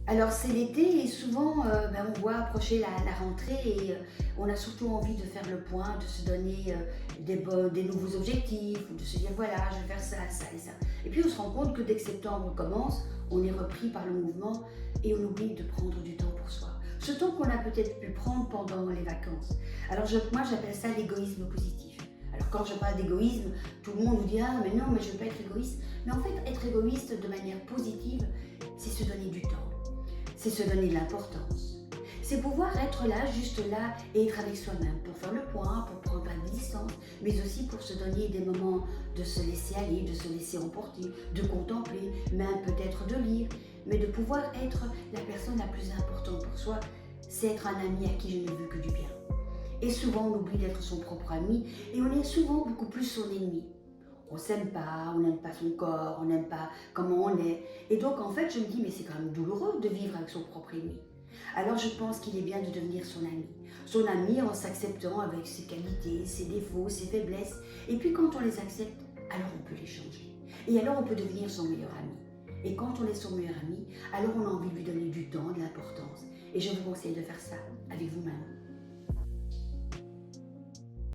Alors c'est l'été et souvent on voit approcher la rentrée et on a surtout envie de faire le point, de se donner des nouveaux objectifs, ou de se dire voilà je vais faire ça, ça et ça. Et puis on se rend compte que dès que septembre commence, on est repris par le mouvement et on oublie de prendre du temps pour soi. Ce temps qu'on a peut-être pu prendre pendant les vacances. Alors moi j'appelle ça l'égoïsme positif. Alors quand je parle d'égoïsme, tout le monde vous dit ah mais non mais je ne veux pas être égoïste. Mais en fait être égoïste de manière positive, c'est se donner du temps. C'est se donner de l'importance. C'est pouvoir être là, juste là, et être avec soi-même, pour faire le point, pour prendre un peu de distance, mais aussi pour se donner des moments de se laisser aller, de se laisser emporter, de contempler, même peut-être de lire, mais de pouvoir être la personne la plus importante pour soi, c'est être un ami à qui je ne veux que du bien. Et souvent on oublie d'être son propre ami, et on est souvent beaucoup plus son ennemi. On s'aime pas, on n'aime pas son corps, on n'aime pas comment on est. Et donc en fait je me dis mais c'est quand même douloureux de vivre avec son propre ennemi. Alors je pense qu'il est bien de devenir son ami. Son ami en s'acceptant avec ses qualités, ses défauts, ses faiblesses. Et puis quand on les accepte, alors on peut les changer. Et alors on peut devenir son meilleur ami. Et quand on est son meilleur ami, alors on a envie de lui donner du temps, de l'importance. Et je vous conseille de faire ça avec vous-même.